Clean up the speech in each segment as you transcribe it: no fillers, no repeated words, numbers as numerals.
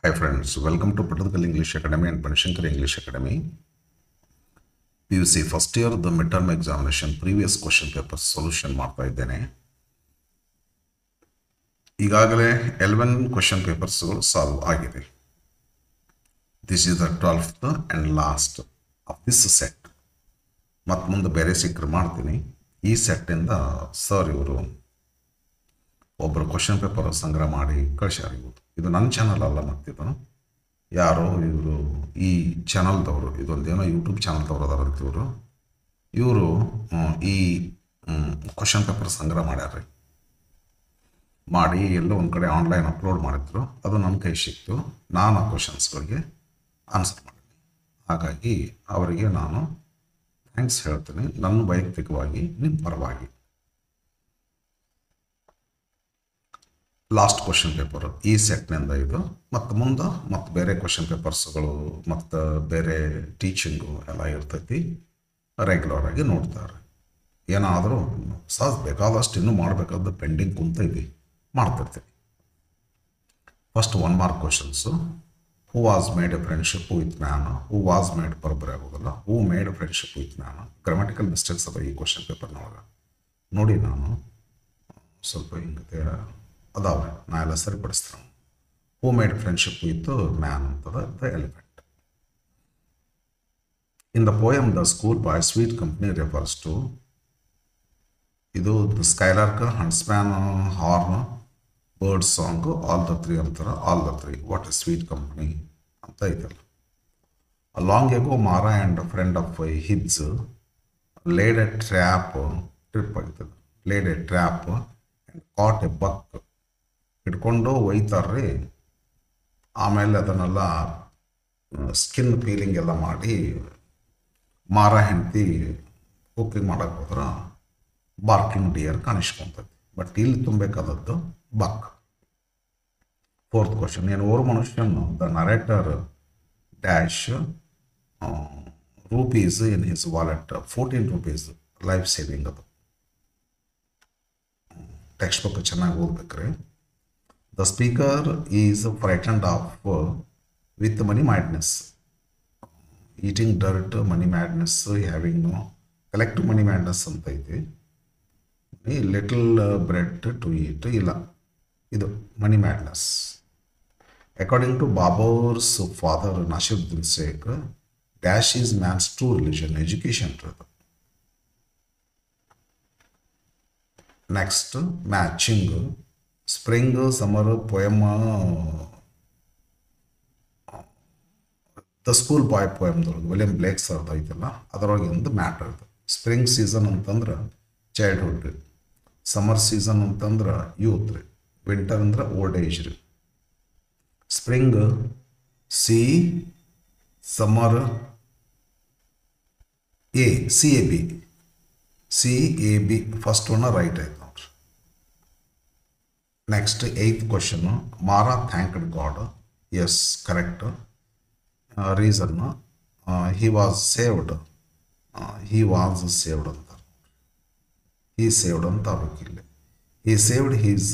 Hi friends, welcome to Patanjali English Academy and Panshankar English Academy. PUC first year the midterm examination previous question paper solution ಮಾಡ್ತಾ ಇದ್ದೇನೆ. ಈಗಾಗಲೇ 11 question papers solve ಆಗಿದೆ. This is the 12th and last of this set. ಮತ್ತೆ ಮುಂದೆ ಬೇರೆ ಸಿಕ್ಕರೆ ಮಾಡ್ತೀನಿ. ಈ ಸೆಟ್ ಇಂದ ಸರ್ ಇವರು ಒಬ್ಬರು ಕ್ವಶನ್ ಪೇಪರ್ ಸಂಗ್ರಹ ಮಾಡಿ ಕಳಿಸ್ಯಾರ. ಇದು ನನ್ನ ಚಾನಲ್ ಅಲ್ಲ, ಮತ್ತಿದು ಯಾರೋ ಇವರು ಈ ಚಾನಲ್ದವರು, ಇದೊಂದೇನೋ ಯೂಟ್ಯೂಬ್ ಚಾನಲ್ದವ್ರು ಅದಾರಂತ ಇವರು ಈ ಕ್ವಶನ್ ಪೇಪರ್ ಸಂಗ್ರಹ ಮಾಡ್ಯಾರ. ಮಾಡಿ ಎಲ್ಲೋ ಒಂದು ಕಡೆ ಆನ್ಲೈನ್ ಅಪ್ಲೋಡ್ ಮಾಡಿದ್ರು. ಅದು ನನ್ನ ಕೈ ಸಿಕ್ತು. ನಾನು ಆ ಕ್ವಶನ್ಸ್ಗಳಿಗೆ ಆನ್ಸರ್ ಮಾಡಿದ್ದೀನಿ. ಹಾಗಾಗಿ ಅವರಿಗೆ ನಾನು ಥ್ಯಾಂಕ್ಸ್ ಹೇಳ್ತೀನಿ, ನನ್ನ ವೈಯಕ್ತಿಕವಾಗಿ ನಿಮ್ಮ ಪರವಾಗಿ. ಲಾಸ್ಟ್ ಕ್ವಶನ್ ಪೇಪರ್ ಈ ಸೆಟ್ನಿಂದ ಇದು. ಮತ್ತು ಮುಂದೆ ಮತ್ತು ಬೇರೆ ಕ್ವಶನ್ ಪೇಪರ್ಸ್ಗಳು ಮತ್ತು ಬೇರೆ ಟೀಚಿಂಗು ಎಲ್ಲ ಇರ್ತೈತಿ. ರೆಗ್ಯುಲರ್ ಆಗಿ ನೋಡ್ತಾರೆ. ಏನಾದರೂ ಬೇಕಾದಷ್ಟು ಇನ್ನೂ ಮಾಡಬೇಕಾದ ಪೆಂಡಿಂಗ್ ಕುಂತೈತಿ, ಮಾಡ್ತಿರ್ತೀವಿ. First 1 mark questions. Who was made A friendship with man. Who was made ಬರೋಬ್ಬರಿ ಆಗೋದಿಲ್ಲ. Who made A friendship with man. Grammatical mistakes ಅದ ಈ ಕ್ವಶನ್ ಪೇಪರ್ನೊಳಗೆ. ನೋಡಿ, ನಾನು ಸ್ವಲ್ಪ ಹಿಂಗೆ ಅದಾವೆ, ನಾ ಎಲ್ಲ ಸರಿಪಡಿಸ್ತೀನಿ. Who made friendship with man ಅಂತದ the elephant. In the poem the school boy sweet company refers to, ಇದು the skylark, huntsman, horn, bird song, all the three ಅಂತಾರೆ. All the three what a sweet company ಅಂತ ಐತಲ್ಲ. Long ago Mara and friend of his laid a trap, trip ಆಗ್ತದೆ, laid a trap and caught a buck. ಇಟ್ಕೊಂಡು ಒಯ್ತಾರ್ರಿ. ಆಮೇಲೆ ಅದನ್ನೆಲ್ಲ skin peeling ಎಲ್ಲ ಮಾಡಿ ಮಾರ ಹೆಂಡತಿ ಕುಕ್ಕಿಂಗ್ ಮಾಡಕ್ಕೆ ಹೋದ್ರೆ ಬಾರ್ಕಿಂಗ್ ಡಿಯರ್ ಕಾಣಿಸ್ಕೊತೈತಿ. ಬಟ್ ಇಲ್ಲಿ ತುಂಬಬೇಕಾದದ್ದು ಬಕ್. 4th question. ಏನು ಓರ್ ಮನುಷ್ಯನು the narrator dash rupees in his wallet. 14 rupees life saving. ಅದು ಟೆಕ್ಸ್ಟ್ ಬುಕ್ ಚೆನ್ನಾಗಿ ಓದ್ಬೇಕ್ರಿ. The speaker is frightened of with money madness. Eating dirt, money madness, having no collective money madness ಅಂತ ಐತಿ. Little bread to eat ಇಲ್ಲ, ಇದು money madness. According to Babur's father Nasiruddin Sheikh, dash is man's true religion, education. Next matching. Spring, summer poem, the school boy ಪೊಯಮ್ದೊಳಗೆ William Blake ಸರ್ದು ಐತಲ್ಲ, ಅದರೊಳಗೆ ಒಂದು matter ಇದು. ಸ್ಪ್ರಿಂಗ್ ಸೀಸನ್ ಅಂತಂದ್ರೆ ಚೈಲ್ಡ್ಹುಡ್ ರೀ. ಸಮ್ಮರ್ ಸೀಸನ್ ಅಂತಂದ್ರೆ ಯೂತ್ ರೀ. ವಿಂಟರ್ ಅಂದ್ರೆ ಓಲ್ಡ್ ಏಜ್ ರೀ. Spring C, summer A, CAB, CAB first one right ಆಯ್ತು. Next 8th question. Mara thanked God. Yes, correct. Reason he was saved. He was saved ಅಂತ, he saved ಅಂತ ಆಗಬೇಕಿಲ್ಲ. He saved his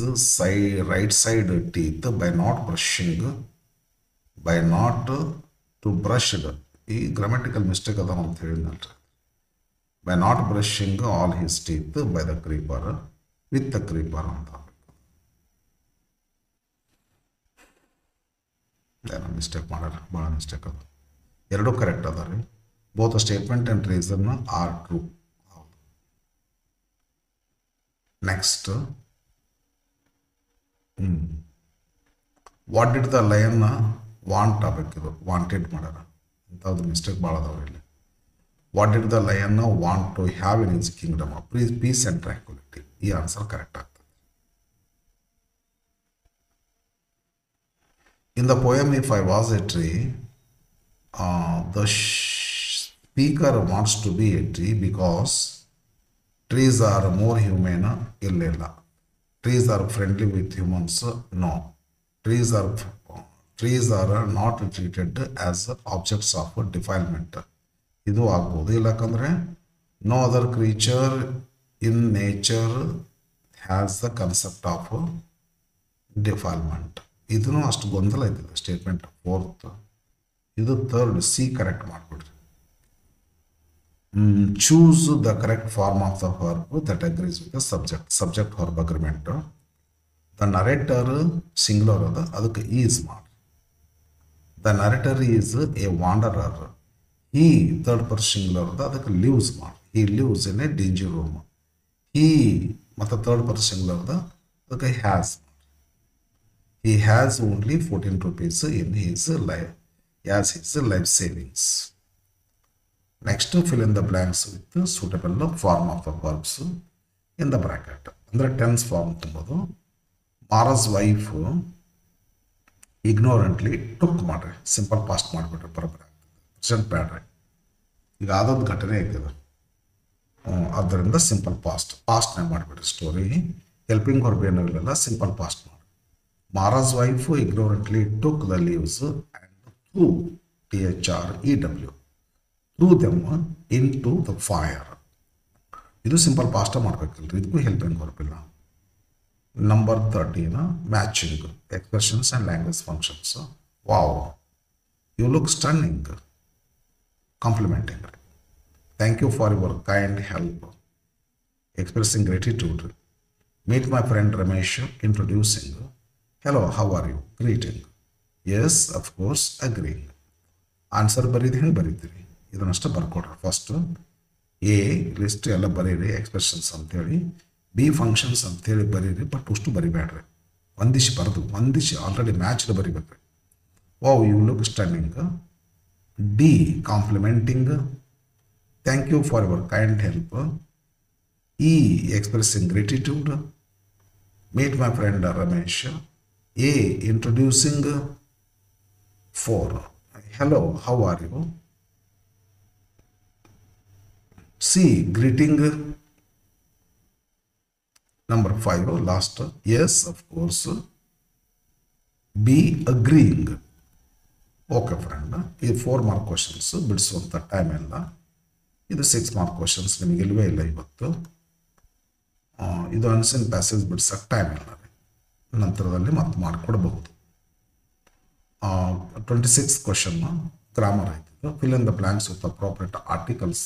right side teeth by not brushing, by not to brushed. ಈ grammatical mistake ಅದ ಅಂತ ಹೇಳಿದ್ನಲ್ರಿ. By not brushing all his teeth by the creeper, with the creeper ಅಂತ. ಏನೋ mistake ಮಾಡ್ಯಾರ, ಭಾಳ ಮಿಸ್ಟೇಕ್ ಅದು. ಎರಡೂ ಕರೆಕ್ಟ್ ಅದ ರೀ. Both statement and reason are true. ಹೌದು. Next, what did the lion want ಆಗಬೇಕಿದು, ವಾಂಟೆಡ್ ಮಾಡ್ಯಾರ. ಇಂಥದ್ದು ಮಿಸ್ಟೇಕ್ ಭಾಳ ಅದಾವ ಇಲ್ಲಿ. What did the lion want to have in his kingdom, peace and tranquility. ಈ ಆನ್ಸರ್ ಕರೆಕ್ಟ್ ಆಗ್ತದೆ. In the poem If I Was a Tree, the speaker wants to be a tree because trees are more humane. Illa. Trees are friendly with humans. No. Trees are not treated as objects of defilement. ಇದು ಆಗ್ಬೋದು. ಇಲ್ಲಕಂದ್ರೆ no other creature in nature has the concept of defilement. ಇದನ್ನು ಅಷ್ಟು ಗೊಂದಲ ಇದ್ದಿದೆ statement fourth. ಇದು third C correct ಮಾಡಿಬಿಡ್ರಿ. Choose the correct form of the verb that agrees with the subject verb agreement. The narrator singular ಅದ, ಅದಕ್ಕೆ is ಮಾಡಿ. The narrator is a wanderer. ಈ ಥರ್ಡ್ ಪರ್ಸನ್ ಸಿಂಗ್ಯುಲರ್ ಅದ, ಅದಕ್ಕೆ lives ಮಾಡಿ. ಈ lives in a dingy room. ಈ ಮತ್ತು ಥರ್ಡ್ ಪರ್ಸನ್ ಸಿಂಗ್ಯುಲರ್ ಅದ, ಅದಕ್ಕೆ has. He has only 14 rupees in his life as his life savings. Next, fill in the blanks with suitable form of the verbs in the bracket. ಅಂದರೆ tense form ತುಂಬೋದು. ಮಾರಾಸ್ wife ಇಗ್ನೋರೆಂಟ್ಲಿ took ಮಾಡ್ರಿ, simple past ಮಾಡಿಬಿಟ್ರೆ ಬರೋಬ್ಬರ ಆಗ್ತದೆ. Present ಬ್ಯಾಡ್ರಿ, ಈಗ ಆದೊಂದು ಘಟನೆ ಐತದ, ಆದ್ದರಿಂದ ಸಿಂಪಲ್ ಪಾಸ್ಟ್ನೇ ಮಾಡಿಬಿಡ್ರಿ ಸ್ಟೋರಿ. ಹೆಲ್ಪಿಂಗ್ ವರ್ಬ್ ಏನೂ ಇರಲಿಲ್ಲ, ಸಿಂಪಲ್ ಪಾಸ್ಟ್ ಮಾಡಿ. Mara's wife ignorantly took the leaves and threw threw them into the fire. ಇದು ಸಿಂಪಲ್ ಪಾಸ್ಟ್ ಮಾಡಬೇಕಲ್ರಿ, ಇದಕ್ಕೂ ಹೆಲ್ಪಿಂಗ್ ವರ್ಬ್ ಇಲ್ಲ. Number 13 matching expressions and language functions. Wow, you look stunning, complimenting. Thank you for your kind help, expressing gratitude. Meet my friend Ramesh, introducing. Hello, how are you? Greeting. Yes, of course, agreeing. Answer ಬರೀರಿ, ಹೆಂಗೆ ಬರೀತೀರಿ ಇದನ್ನಷ್ಟು ಬರ್ಕೊಡ್ರಿ. First a list ಎಲ್ಲ ಬರೀರಿ, expressions ಅಂತೇಳಿ. B functions ಅಂತೇಳಿ ಬರೀರಿ, ಬಟ್ ಅಷ್ಟು ಬರಿಬೇಡ್ರಿ. ಒಂದಿಶ್ ಬರೆದು ಒಂದಿಶ್ ಆಲ್ರೆಡಿ ಮ್ಯಾಚ್ಡ್ ಬರಿಬೇಕ್ರಿ. Wow, you look stunning. D complimenting. Thank you for your kind help. E expressing gratitude. Meet my friend Ramesh. A introducing. 4 hello, how are you? C greeting. Number 5 last, yes of course. B agreeing. Okay friend, ಇದು 4 mark questions, ಬಿಡಿಸುವಂಥ time ಇಲ್ಲ. ಇದು 6 mark questions, ನಿಮಗೆ ಇಲ್ಲವೇ ಇಲ್ಲ ಇವತ್ತು. ಇದು ಅನ್ಸಿನ್ passage ಬಿಡ್ಸಕ್ಕೆ time ಇಲ್ಲ, ನಂತರದಲ್ಲಿ ಮತ್ತೆ ಮಾಡಿಕೊಡ್ಬಹುದು. 26 ಕ್ವಶನ್ ಗ್ರಾಮರ್ ಆಯ್ತು. Fill in the blanks with appropriate articles.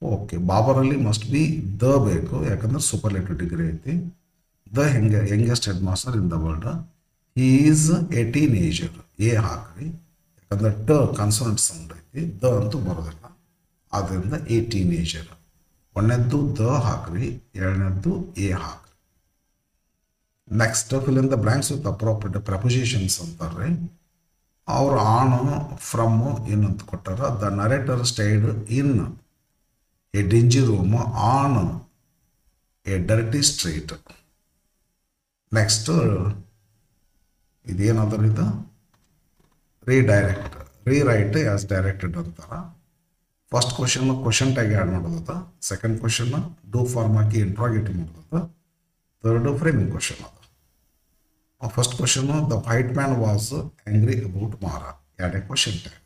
Okay, ಬಾಬರಲ್ಲಿ ಮಸ್ಟ್ ಬಿ ದ ಬೇಕು, ಯಾಕಂದ್ರೆ ಸೂಪರ್ಲೇಟಿವ್ ಡಿಗ್ರಿ ಐತಿ. The youngest head master in the world. He is a teenager. A ಹಾಕ್ರಿ, ಯಾಕಂದ್ರೆ ಟ ಕನ್ಸೋನೆಂಟ್ ಸೌಂಡ್ ಐತಿ, ದ ಅಂತೂ ಬರೋದಿಲ್ಲ, ಆದ್ದರಿಂದ ಎ ಟೀನೇಜರ್. ಒಂದನೇದ್ದು ದ ಹಾಕ್ರಿ, ಎರಡನೇದ್ದು ಎ ಹಾಕ್ರಿ. Next fill in the blanks with appropriate prepositions ಅಂತಾರೆ. ಅವರು ಆನ್, ಫ್ರಮ್, ಇನ್ ಅಂತ ಕೊಟ್ಟಾರ. The narrator stayed in a dingy room on a dirty street. Next ಇದೇನಾದರೂ ಇದು ರೀರೈಟ್ ಆಸ್ ಡೈರೆಕ್ಟೆಡ್ ಅಂತಾರ. ಫಸ್ಟ್ ಕ್ವಶನ್ ಟ್ಯಾಗ್ ಆ್ಯಡ್ ಮಾಡೋದ. Second question do form ಹಾಕಿ interrogative ಮಾಡೋದ. ಥರ್ಡ್ ಫ್ರೇಮಿಂಗ್ ಕ್ವಶನ್ ಅದ. First question, the white man was angry about Mara. ಎರಡೇ question tag.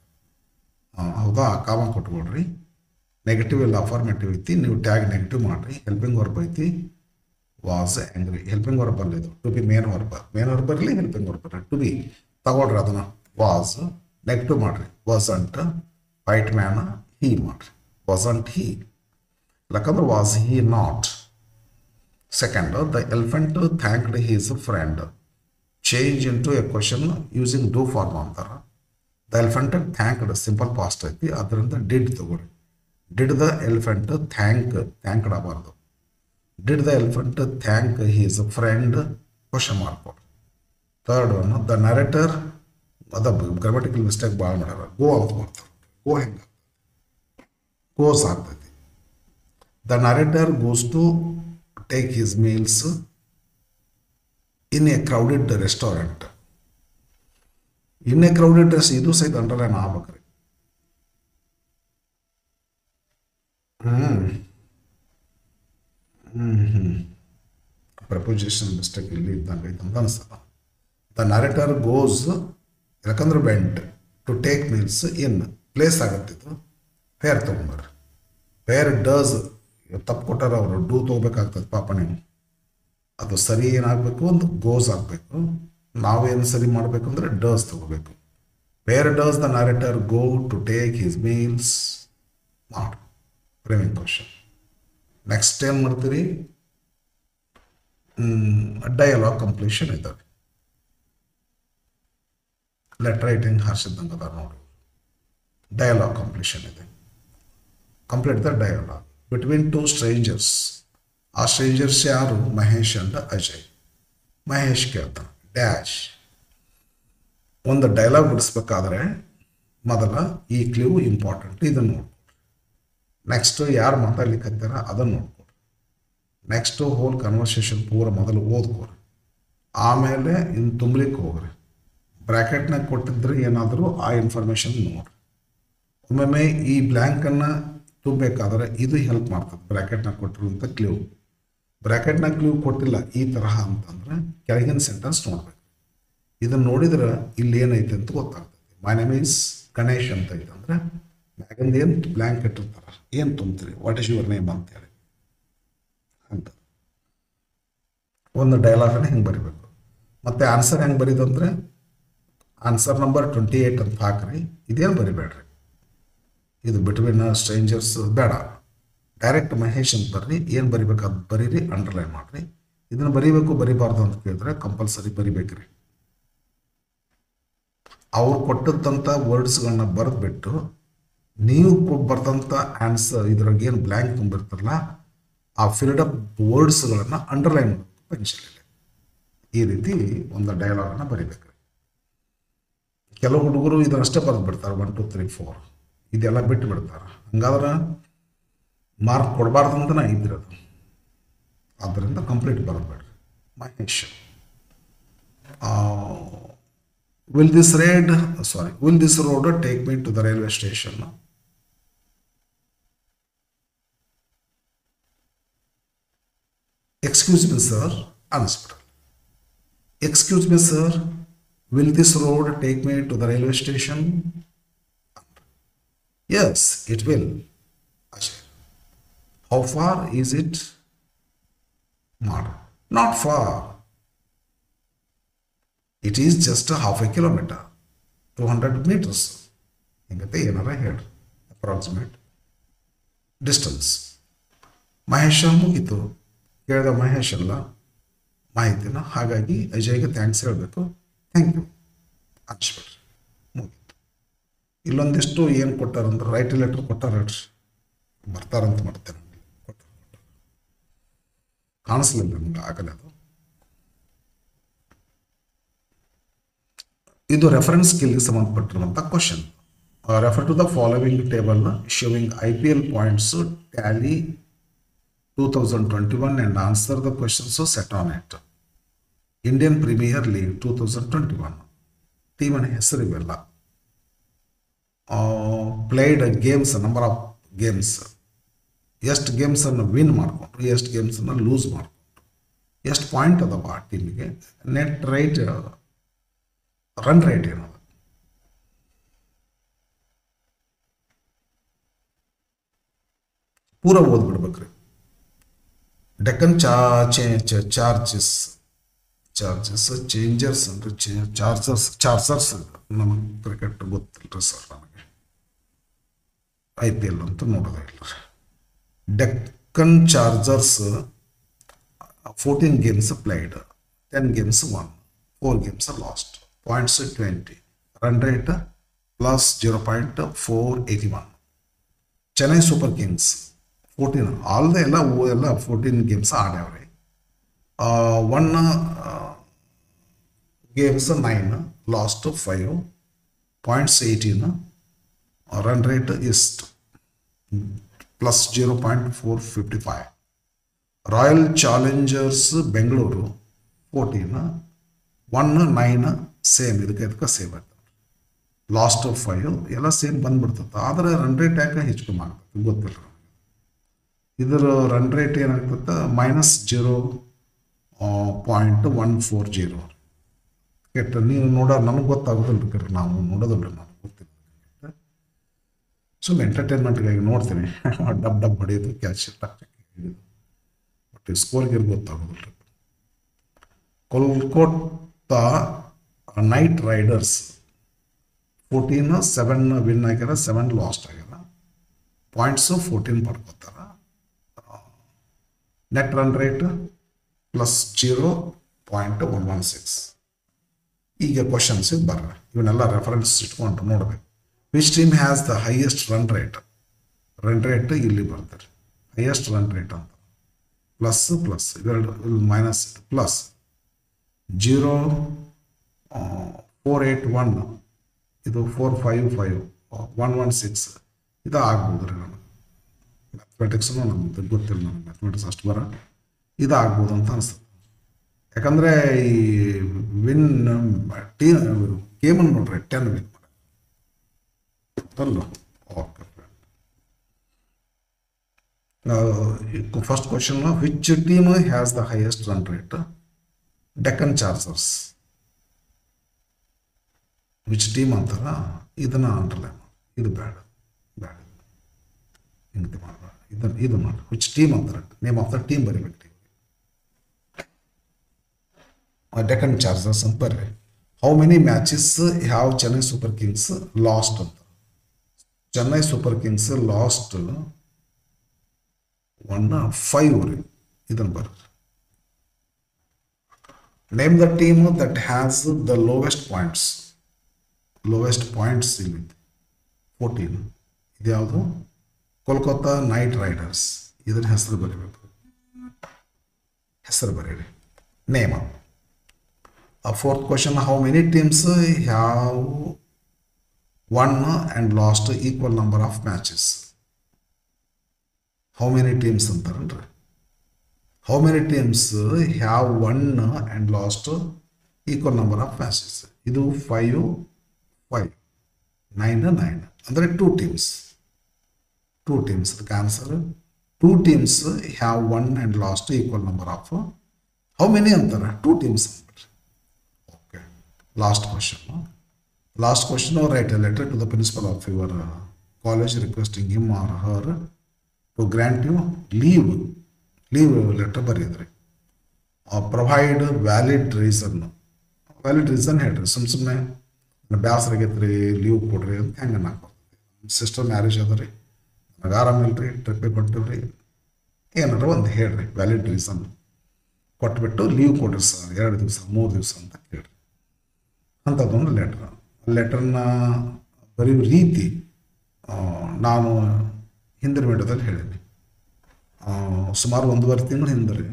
ಹೌದಾ, ಕಾಮ ಕೊಟ್ಕೊಡ್ರಿ. ನೆಗೆಟಿವ್ ಇಲ್ಲ, ಅಫಾರ್ಮೇಟಿವ್ ಐತಿ, ನೀವು ಟ್ಯಾಗ್ ನೆಗೆಟಿವ್ ಮಾಡಿರಿ. ಹೆಲ್ಪಿಂಗ್ ವರ್ಬ್ ಐತಿ, ವಾಸ್ ಆ್ಯಂಗ್ರಿ. ಹೆಲ್ಪಿಂಗ್ ವರ್ಬ್ ಅಲ್ಲಿದು ಟು ಬಿ ಮೇನ್ ವರ್ಬ್ ಇರಲಿ, ಹೆಲ್ಪಿಂಗ್ ವರ್ಬ್ ಇರಲಿ. ಟು ಬಿ ತಗೊಳ್ರಿ, ಅದನ್ನು ವಾಸ್ ನೆಗೆಟಿವ್ ಮಾಡಿರಿ. ವಾಸಂಟ್ ವೈಟ್ ಮ್ಯಾನ್ ಹೀ ಮಾಡಿರಿ. ವಾಸಂಟ್ ಹೀ, ಯಾಕಂದ್ರೆ was Hi not. Second, the elephant thanked his friend. Change into a question using do form ಅಂತಾರೆ. The elephant thanked, simple past ಐತಿ, ಅದರಿಂದ did ತಗೊಳ್ಳಿ. Did the elephant thanked ಆಗಬಾರ್ದು. Did the elephant thank his friend? Question mark. Third one, the narrator, ಅದ grammatical mistake ಭಾಳ ಮಾಡ್ಯಾರ. ಗೋ ಅಂತ ಮಾಡ್ತಾರೆ. ಗೋ ಹೆಂಗೆ ಗೋಸ್ ಆಗ್ತೈತಿ. The narrator goes to take his meals in a crowded restaurant. In a crowded restaurant, ಇದು ಸಹಿತ ಅಂಡರ್ಲೈನ್ ಆಗ್ಬೇಕ್ರಿ. ಪ್ರಪೋಸಿಷನ್ ಮಿಸ್ಟೇಕ್ ಇಲ್ಲಿ ಇದ್ದಂಗೆ ಐತೆ ಅಂತ ಅನಿಸ್ತದ. ದ ನರೇಟರ್ ಗೋಸ್, ಯಾಕಂದ್ರೆ went to take means in place ಆಗತ್ತಿತ್ತು. ಫೇರ್ ತೊಗೊಂಡ್ರಿ. ಫೇರ್ ಡಸ್ ತಪ್ಪು ಕೊಟ್ಟಾರ ಅವರು, ಡೂ ತೊಗೋಬೇಕಾಗ್ತದೆ ಪಾಪ ನೀವು. ಅದು ಸರಿ ಏನಾಗಬೇಕು, ಒಂದು ಗೋಸ್ ಆಗಬೇಕು. ನಾವೇನು ಸರಿ ಮಾಡಬೇಕಂದ್ರೆ ಡಸ್ ತಗೋಬೇಕು. Where does the narrator go to take his meals ಮಾಡು ಫ್ರೇಮಿಂಗ್ ಕ್ವಶನ್. ನೆಕ್ಸ್ಟ್ ಏನು ಮಾಡ್ತೀರಿ, ಡಯಲಾಗ್ ಕಂಪ್ಲೀಷನ್ ಇದ್ದಾವೆ. ಲೆಟರ್ ರೈಟಿಂಗ್ ಹಾರಿಸಿದ್ದಂಗೆ ಅದ ನೋಡಿ, ಡಯಲಾಗ್ ಕಂಪ್ಲೀಷನ್ ಇದೆ. Complete the dialogue between two strangers. ಆ ಸ್ಟ್ರೇಂಜರ್ಸ್ ಯಾರು, ಮಹೇಶ್ ಅಂಡ್ ಅಜಯ್. ಮಹೇಶ್ ಕೇಳ್ತಾನೆ ಡ್ಯಾಶ್. ಒಂದು ಡೈಲಾಗ್ ಬಿಡಿಸ್ಬೇಕಾದ್ರೆ ಮೊದಲ ಈ ಕ್ಲೂ ಇಂಪಾರ್ಟೆಂಟ್, ಇದನ್ನು ನೋಡ್ಕೊಡ್ರಿ. ನೆಕ್ಸ್ಟು ಯಾರು ಮಾತಾಡ್ಲಿಕ್ಕತ್ತಾರ ಅದನ್ನು ನೋಡ್ಕೊಡ್ರಿ. ನೆಕ್ಸ್ಟು ಹೋಲ್ ಕನ್ವರ್ಸೇಷನ್ ಪೂರ ಮೊದಲು ಓದ್ಕೊಡ್ರಿ. ಆಮೇಲೆ ಇನ್ನು ತುಂಬಲಿಕ್ಕೆ ಹೋಗ್ರಿ. ಬ್ರ್ಯಾಕೆಟ್ನಾಗ ಕೊಟ್ಟಿದ್ರೆ ಏನಾದರೂ ಆ ಇನ್ಫಾರ್ಮೇಷನ್ ನೋಡ್ರಿ. ಒಮ್ಮೊಮ್ಮೆ ಈ ಬ್ಲ್ಯಾಂಕನ್ನು ತುಂಬಬೇಕಾದ್ರೆ ಇದು ಹೆಲ್ಪ್ ಮಾಡ್ತದೆ, ಬ್ರ್ಯಾಕೆಟ್ನಾಗ ಕೊಟ್ಟಿರುವಂಥ ಕ್ಲೂ. ಬ್ರ್ಯಾಕೆಟ್ನಾಗ ಕ್ಲೂ ಕೊಟ್ಟಿಲ್ಲ ಈ ತರಹ ಅಂತಂದ್ರೆ ಕೆಳಗಿನ ಸೆಂಟೆನ್ಸ್ ನೋಡ್ಬೇಕು. ಇದನ್ನು ನೋಡಿದ್ರೆ ಇಲ್ಲಿ ಏನೈತೆ ಅಂತ ಗೊತ್ತಾಗ್ತದೆ. ಮೈ ನೇಮ್ ಈಸ್ ಗಣೇಶ್ ಅಂತ ಐತೆ ಅಂದರೆ ಮ್ಯಾಗಿಂದ ಏನು ಬ್ಲ್ಯಾಂಕ್ ಇಟ್ಟಿರ್ತಾರೆ, ಏನು ತುಂಬ್ತೀರಿ, ವಾಟ್ ಈಸ್ ಯುವರ್ ನೇಮ್ ಅಂತೇಳಿ ಅಂತ. ಒಂದು ಡೈಲಾಗನ್ನು ಹೆಂಗೆ ಬರಿಬೇಕು. ಮತ್ತು ಆನ್ಸರ್ ಹೆಂಗೆ ಬರೀದಂದರೆ ಆನ್ಸರ್ ನಂಬರ್ 28 ಅಂತ ಹಾಕ್ರಿ. ಇದೇನು ಬರಿಬೇಡ್ರಿ, ಇದು ಬಿಟ್ವೀನ್ ಸ್ಟ್ರೇಂಜರ್ಸ್ ಬೇಡ. ಡೈರೆಕ್ಟ್ ಮಹೇಶ್ ಅಂತ ಬರ್ರಿ. ಏನು ಬರಿಬೇಕಾದ್ ಬರೀರಿ, ಅಂಡರ್ಲೈನ್ ಮಾಡಿರಿ. ಇದನ್ನು ಬರೀಬೇಕು ಬರಿಬಾರ್ದು ಅಂತ ಕೇಳಿದ್ರೆ ಕಂಪಲ್ಸರಿ ಬರಿಬೇಕ್ರಿ. ಅವ್ರು ಕೊಟ್ಟಂಥ ವರ್ಡ್ಸ್ಗಳನ್ನ ಬರೆದ್ಬಿಟ್ಟು ನೀವು ಬರೆದಂಥ ಆನ್ಸರ್ ಇದ್ರಾಗ ಏನು ಬ್ಲ್ಯಾಂಕ್ ತುಂಬಿರ್ತಾರಲ್ಲ ಆ ಫಿಲ್ಡ್ ಅಪ್ ವರ್ಡ್ಸ್ಗಳನ್ನು ಅಂಡರ್ಲೈನ್ ಮಾಡಬೇಕು ಪೆನ್ಸಿಲಲ್ಲಿ. ಈ ರೀತಿ ಒಂದು ಡೈಲಾಗನ್ನು ಬರಿಬೇಕ್ರಿ. ಕೆಲವು ಹುಡುಗರು ಇದನ್ನಷ್ಟೇ ಬರೆದು ಬಿಡ್ತಾರೆ, 1 2 3 4 ಇದೆಲ್ಲ ಬಿಟ್ಟು ಬಿಡ್ತಾರೆ. ಹಂಗಾದ್ರೆ ಮಾರ್ಕ್ ಕೊಡಬಾರ್ದು ಅಂತನೇ ಇದ್ದಿರೋದು. ಆದ್ದರಿಂದ ಕಂಪ್ಲೀಟ್ ಬರಬೇಡ್ರಿ. Mahesh will this road take me to the railway station. Excuse me sir ಅನಿಸ್ಬಿಟ್ರೆ. Excuse me sir, will this road take me to the railway station? Yes, it will. Ajay. How far is it? Not far. It is just a half a kilometer, 200 meters. Hingate yenara ಹೇಳಿ approximate distance. Mahesh ಮುಗಿತು. ಕೇಳಿದ ಮಹೇಶ್ ಅಲ್ಲ ಮಾಹಿತಿನ, ಹಾಗಾಗಿ ಅಜಯ್ಗೆ thanks ಹೇಳಬೇಕು. Thank you ಅನ್ಸ್ಬಿಡ್ರಿ. ಇಲ್ಲೊಂದಿಷ್ಟು ಏನು ಕೊಟ್ಟಾರಂದ್ರೆ ರೈಟ್ ಲೆಟರ್ ಕೊಟ್ಟಾರ ಹೇಳ್ರಿ, ಬರ್ತಾರಂತ ಮಾಡ್ತೇನೆ. ಕಾಣಿಸ್ಲಿಲ್ಲ ನಮ್ಗೆ ಆಗಲ್ಲ ಅದು. ಇದು ರೆಫರೆನ್ಸ್ ಸ್ಕಿಲ್ಗೆ ಸಂಬಂಧಪಟ್ಟಿರುವಂಥ question. Refer to the following table showing IPL points tally 2021 and answer the questions set on it. Indian Premier League 2021 ಟೀಮನ ಹೆಸರು ಇವೆಲ್ಲ. Played games, number of games, ಎಷ್ಟು ಗೇಮ್ಸನ್ನು ವಿನ್ ಮಾಡಿಕೊಂಡ್ರು, ಎಷ್ಟು ಗೇಮ್ಸನ್ನು ಲೂಸ್ ಮಾಡಿಕೊಂಡ್ರು, ಎಷ್ಟು ಪಾಯಿಂಟ್ ಅದಾವ ಆ ಟೀಮಿಗೆ, ನೆಟ್ ರೈಟ್, ರನ್ ರೇಟ್ ಏನದ. ಪೂರ ಓದ್ಬಿಡ್ಬೇಕ್ರಿ. ಡೆಕ್ಕನ್ ಚಾರ್ಜಸ್ ಚೇಂಜರ್ಸ್ ಅಂದ್ರೆ ಚಾರ್ಜರ್ಸ್ ನಮಗೆ ಕ್ರಿಕೆಟ್ ಗೊತ್ತಿಲ್ಲರಿ ಸರ್, ನನಗೆ IPL ಅಂತೂ ನೋಡೋದೇ ಇಲ್ಲ. Deccan Chargers 14 games played, 10 games won, 4 games lost, points 20, run rate plus 0.481. Chennai Super Kings 14, ಎಲ್ಲ 14 ಗೇಮ್ಸ್ ಆಡ್ಯಾವ್ರಿ. 1 games 9, lost 5, points 18, run rate is plus 0.455. Royal Challengers Bengaluru 14, 1, 9 same, ಇದಕ್ಕೆ ಸೇಮ್ ಆಗ್ತದೆ. ಲಾಸ್ಟ್ 5 ಎಲ್ಲ ಸೇಮ್ ಬಂದ್ಬಿಡ್ತದೆ. ಆದರೆ ರನ್ ರೇಟ್ ಯಾಕೆ ಹೆಚ್ಚು ಕಮ್ಮಿ ಆಗ್ತದೆ ಗೊತ್ತಿಲ್ಲ. ಇದರ ರನ್ ರೇಟ್ ಏನಾಗ್ತದೆ -0.140. ಕೆಟ್ಟ ನೀವು ನಮಗೆ ಗೊತ್ತಾಗೋದಿಲ್ಲ ರೀ, ನಾವು ನೋಡೋದಿಲ್ಲ, ನಮ್ಗೆ ಗೊತ್ತಿಲ್ಲ. ಸುಮ್ಮನೆ ಎಂಟರ್ಟೈನ್ಮೆಂಟ್ಗಾಗಿ ನೋಡ್ತೀನಿ, ಡಬ್ ಹೊಡೆಯೋದು, ಕ್ಯಾಚ್ ಟಕ್ ಹಿಡಿಯೋದು, ಬಟ್ ಸ್ಕೋರ್ಗೆ ಗೊತ್ತಾಗೋದಿಲ್ಲ ರೀ. Kolkata the night Riders 14 7 win ಆಗ್ಯಾರ, 7 ಲಾಸ್ಟ್ ಆಗ್ಯಾರ. ಪಾಯಿಂಟ್ಸು 14 ಪಡ್ಕೋತಾರ. Net run rate plus 0.116. ಈಗ ಕ್ವಶನ್ಸಿಗೆ ಬರ್ರಿ. ಇವನ್ನೆಲ್ಲ ರೆಫರೆನ್ಸ್ ಇಟ್ಕೊಂಡು ನೋಡಬೇಕು. Which team has the highest run rate? Run rate ಇಲ್ಲಿ ಬರ್ತಾರೆ. ಹೈಯೆಸ್ಟ್ ರನ್ ರೇಟ್ ಅಂತ ಪ್ಲಸ್ ಪ್ಲಸ್ ಇವೆರಡು ಇಲ್ಲಿ ಮೈನಸ್ ಪ್ಲಸ್ 0.481 ಇದು 455 116 ಇದು ಆಗ್ಬೋದು ರೀ. ನನಗೆ ಮ್ಯಾಥಮೆಟಿಕ್ಸು ನಮ್ದು ಗೊತ್ತಿಲ್ಲ, ನನಗೆ ಮ್ಯಾಥಮೆಟಿಕ್ಸ್ ಅಷ್ಟು ಬರ ಇದು ಆಗ್ಬೋದು ಅಂತ ಅನಿಸ್ತದೆ. ಯಾಕಂದರೆ ಈ ವಿನ್ ಗೇಮನ್ನು ನೋಡ್ರಿ 10 ವಿನ್ ಅಲ್ಲ. Okay first question, which team has the highest run rate? Deccan chargers. Which team ಅಂತಾರ ಇದನ್ನ ಅಂಡರ್ಲೈನ್ ಮಾಡಿ. ಇದು ಬೇಡ ಬೇಡ ಹಿಂಗೆ ಮಾಡಬೇಡ. ಇದು ಮಾಡಿ ವಿಚ್ ಟೀಮ್ ಅಂತಾರೆ. ನೇಮ್ ಆಫ್ ದ ಟೀಮ್ ಬರಿಬೇಕು. ಡೆಕ್ಕನ್ ಚಾರ್ಜರ್ಸ್ ಅಂತ ಬರ್ರಿ. How many matches have Chennai Super Kings lost ಅಂತ. ಚೆನ್ನೈ ಸೂಪರ್ ಕಿಂಗ್ಸ್ ಲಾಸ್ಟ್ 5 ರೀ. ಇದನ್ನು ಬರ್ರಿ. Name the team that has the lowest points. Lowest points ಇಲ್ಲಿ 14. ಇದ್ಯಾವುದು? Kolkata Knight Riders. ಇದರ ಹೆಸರು ಬರೀಬೇಕು. ಹೆಸರು ಬರೀರಿ. Name. Fourth question, how many teams have won and lost equal number of matches? How many teams ಅಂತಾರಲ್ರಿ. How many teams have won and lost equal number of matches? ಇದು 5 5 9 9 ಅಂದರೆ 2 teams. 2 teams. The answer 2 teams have won and lost equal number of. How many ಅಂತಾರೆ? 2 teams. Last question. Last question, or write a letter to the principal of your college requesting him or her to grant you leave. Leave letter ಬರೆಯಿದ್ರಿ. Provide valid reason. Valid reason ಹೇಳ್ರಿ. ಸುಮ್ಮನೆ ಬ್ಯಾಸರ ಆಗೈತ್ರಿ leave ಕೊಡ್ರಿ ಅಂತ ಹೆಂಗೆ ಹಾಕ್ಬಾರ್ದು. Sister marriage ಅದ ರೀ, ನನಗೆ ಆರಾಮಿಲ್ರಿ, ಟ್ರಿಪ್ಪಿಗೆ ಕೊಟ್ಟಿವ್ರಿ, ಏನಾರ ಒಂದು ಹೇಳ್ರಿ. ವ್ಯಾಲಿಡ್ ರೀಸನ್ ಕೊಟ್ಬಿಟ್ಟು ಲೀವ್ ಕೊಡ್ರಿ ಸರ್, 2 ದಿವಸ 3 ದಿವಸ ಅಂತ ಕೇಳ್ರಿ. ಅಂಥದ್ದೊಂದು ಲೆಟ್ರನ್ನ ಬರೆಯುವ ರೀತಿ ನಾನು ಹಿಂದಿನ ವಿಡಿಯೋದಲ್ಲಿ ಹೇಳೀನಿ. ಸುಮಾರು 1.5 ತಿಂಗಳು ಹಿಂದೆ ರೀ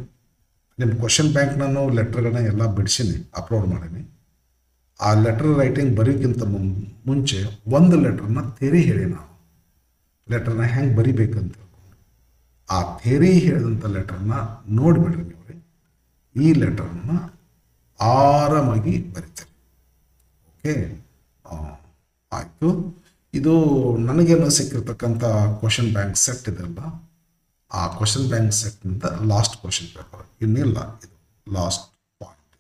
ನಿಮ್ಮ ಕ್ವಶನ್ ಬ್ಯಾಂಕ್ ನಾನು ಲೆಟ್ರ್ಗಳನ್ನ ಎಲ್ಲ ಬಿಡಿಸೀನಿ, ಅಪ್ಲೋಡ್ ಮಾಡೀನಿ. ಆ ಲೆಟ್ರ್ ರೈಟಿಂಗ್ ಬರೆಯೋಕ್ಕಿಂತ ಮುಂಚೆ ಒಂದು ಲೆಟ್ರನ್ನ ಥೇರಿ ಹೇಳಿ ನಾವು ಲೆಟ್ರನ್ನ ಹೆಂಗೆ ಬರಿಬೇಕಂತ ಆ ಥೇರಿ ಹೇಳಿದಂಥ ಲೆಟ್ರನ್ನ ನೋಡಿಬಿಡ್ರಿ ನೀವು ರೀ. ಈ ಲೆಟ್ರನ್ನ ಆರಾಮಾಗಿ ಬರೀತೀರಿ. ಓಕೆ, ಆಯಿತು. ಇದು ನನಗೇನು ಸಿಕ್ಕಿರ್ತಕ್ಕಂಥ ಕ್ವಶನ್ ಬ್ಯಾಂಕ್ ಸೆಟ್ ಇದೆಲ್ಲ, ಆ ಕ್ವಶನ್ ಬ್ಯಾಂಕ್ ಸೆಟ್ನಿಂದ ಲಾಸ್ಟ್ ಕ್ವಶನ್ ಪೇಪರ್ ಇನ್ನಿಲ್ಲ, ಇದು ಲಾಸ್ಟ್ ಪಾಯಿಂಟ್.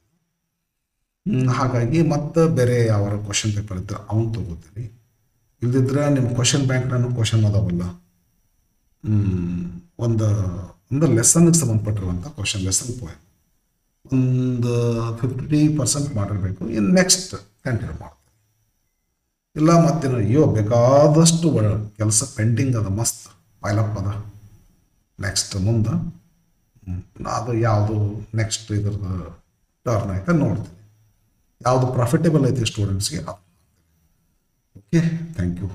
ಹಾಗಾಗಿ ಮತ್ತೆ ಬೇರೆ ಯಾವ ಕ್ವಶನ್ ಪೇಪರ್ ಇದ್ದರೆ ಅವನು ತೊಗೋತೀನಿ. ಇಲ್ದಿದ್ರೆ ನಿಮ್ಮ ಕ್ವಶನ್ ಬ್ಯಾಂಕ್ ನಾನು ಕ್ವಶನ್ ಅದಾವಲ್ಲ, ಒಂದು ಲೆಸನ್ಗೆ ಸಂಬಂಧಪಟ್ಟಿರುವಂಥ ಕ್ವಶನ್, ಲೆಸನ್ ಪೋಯಮ್ ಒಂದು 50% ಮಾಡಿರಬೇಕು. ಇನ್ನು ನೆಕ್ಸ್ಟ್ ಕಂಟಿನ್ಯೂ ಮಾಡ್ತೀನಿ. ಇಲ್ಲ ಮತ್ತೇನು ಅಯ್ಯೋ ಬೇಕಾದಷ್ಟು ಕೆಲಸ ಪೆಂಡಿಂಗ್ ಅದ, ಮಸ್ತ್ ಪೈಲಪ್ ಅದ, ನೆಕ್ಸ್ಟ್ ಮುಂದೆ ಅದು ಯಾವುದು ನೆಕ್ಸ್ಟ್ ಇದ್ರದ್ದು ಟರ್ನ್ ಐತೆ ನೋಡ್ತೀನಿ, ಯಾವುದು ಪ್ರಾಫಿಟೇಬಲ್ ಐತಿ ಸ್ಟೂಡೆಂಟ್ಸ್ಗೆ. Okay, thank you.